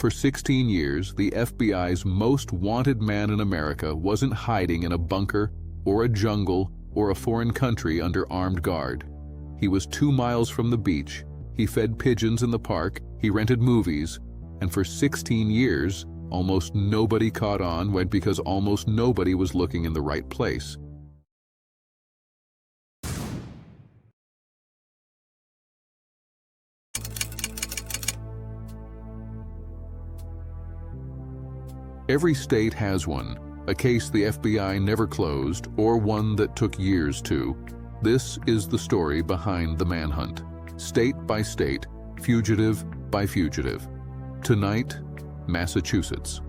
For 16 years, the FBI's most wanted man in America wasn't hiding in a bunker or a jungle or a foreign country under armed guard. He was 2 miles from the beach, he fed pigeons in the park, he rented movies, and for 16 years, almost nobody caught on because almost nobody was looking in the right place. Every state has one, a case the FBI never closed or one that took years to. This is the story behind the manhunt, state by state, fugitive by fugitive. Tonight, Massachusetts.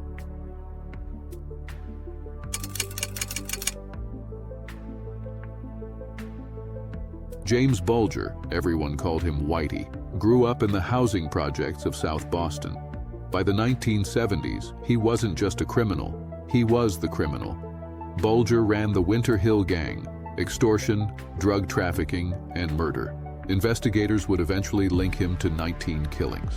James Bulger, everyone called him Whitey, grew up in the housing projects of South Boston. By the 1970s, he wasn't just a criminal, he was the criminal. Bulger ran the Winter Hill Gang, extortion, drug trafficking, and murder. Investigators would eventually link him to 19 killings.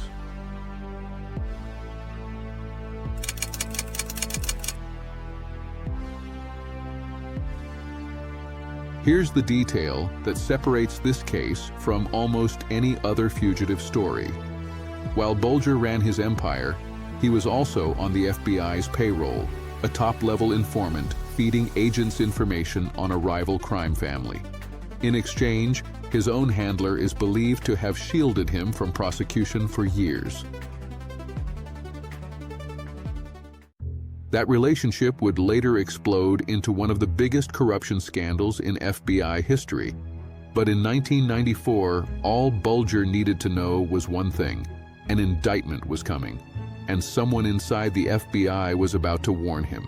Here's the detail that separates this case from almost any other fugitive story. While Bulger ran his empire, he was also on the FBI's payroll, a top-level informant feeding agents information on a rival crime family. In exchange, his own handler is believed to have shielded him from prosecution for years. That relationship would later explode into one of the biggest corruption scandals in FBI history. But in 1994, all Bulger needed to know was one thing: an indictment was coming, and someone inside the FBI was about to warn him.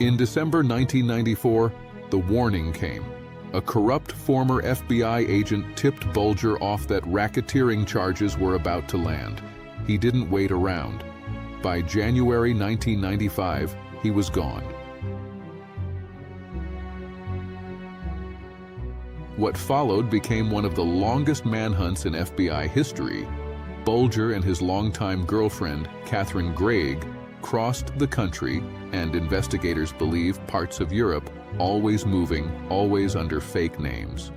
In December 1994, the warning came. A corrupt former FBI agent tipped Bulger off that racketeering charges were about to land. He didn't wait around. By January 1995, he was gone. What followed became one of the longest manhunts in FBI history. Bulger and his longtime girlfriend, Catherine Gregg, crossed the country, and investigators believe parts of Europe, always moving, always under fake names.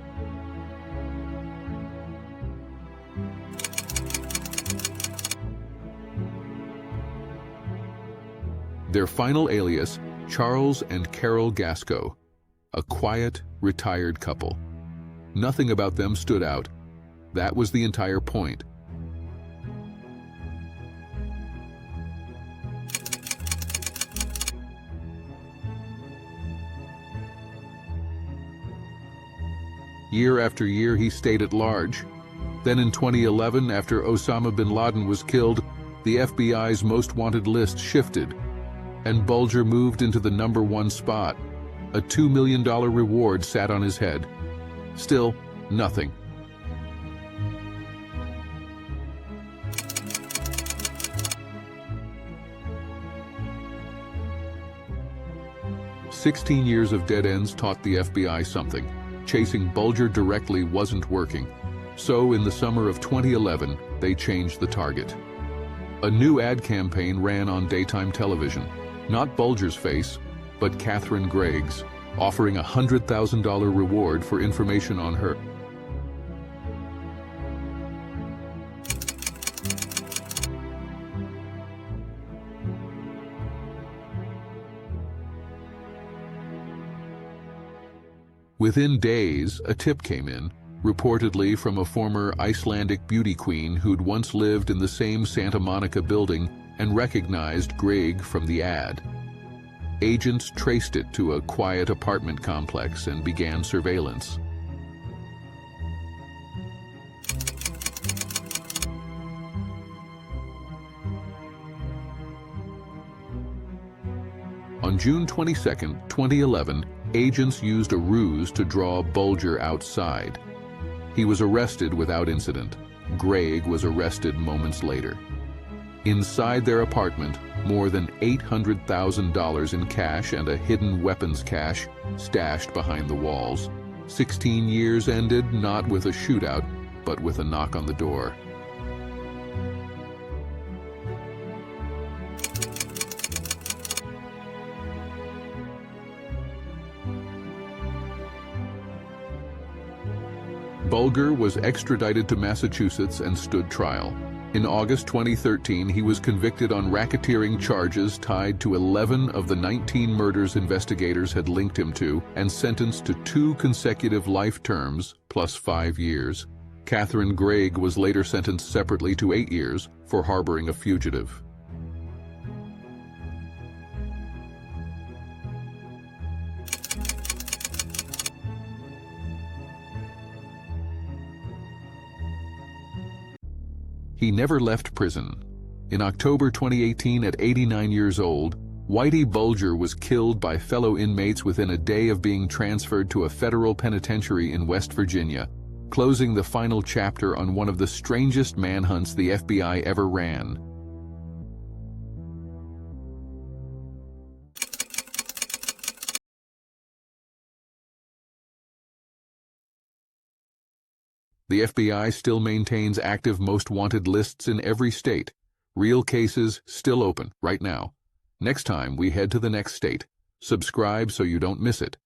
Their final alias, Charles and Carol Gasco, a quiet, retired couple. Nothing about them stood out. That was the entire point. Year after year, he stayed at large. Then in 2011, after Osama bin Laden was killed, the FBI's most wanted list shifted, and Bulger moved into the #1 spot. A $2 million reward sat on his head. Still, nothing. "16 years of dead ends taught the FBI something. Chasing Bulger directly wasn't working. So in the summer of 2011, they changed the target. A new ad campaign ran on daytime television. Not Bulger's face, but Catherine Gregg's, offering a $100,000 reward for information on her. Within days, a tip came in, reportedly from a former Icelandic beauty queen who'd once lived in the same Santa Monica building and recognized Gregg from the ad. Agents traced it to a quiet apartment complex and began surveillance. On June 22, 2011, agents used a ruse to draw Bulger outside. He was arrested without incident. Gregg was arrested moments later. Inside their apartment, more than $800,000 in cash and a hidden weapons cache stashed behind the walls. 16 years ended not with a shootout, but with a knock on the door. Bulger was extradited to Massachusetts and stood trial. In August 2013, he was convicted on racketeering charges tied to 11 of the 19 murders investigators had linked him to, and sentenced to 2 consecutive life terms plus 5 years. Catherine Gregg was later sentenced separately to 8 years for harboring a fugitive. He never left prison. In October 2018, at 89 years old, Whitey Bulger was killed by fellow inmates within a day of being transferred to a federal penitentiary in West Virginia, closing the final chapter on one of the strangest manhunts the FBI ever ran. The FBI still maintains active most wanted lists in every state. Real cases still open right now. Next time we head to the next state. Subscribe so you don't miss it.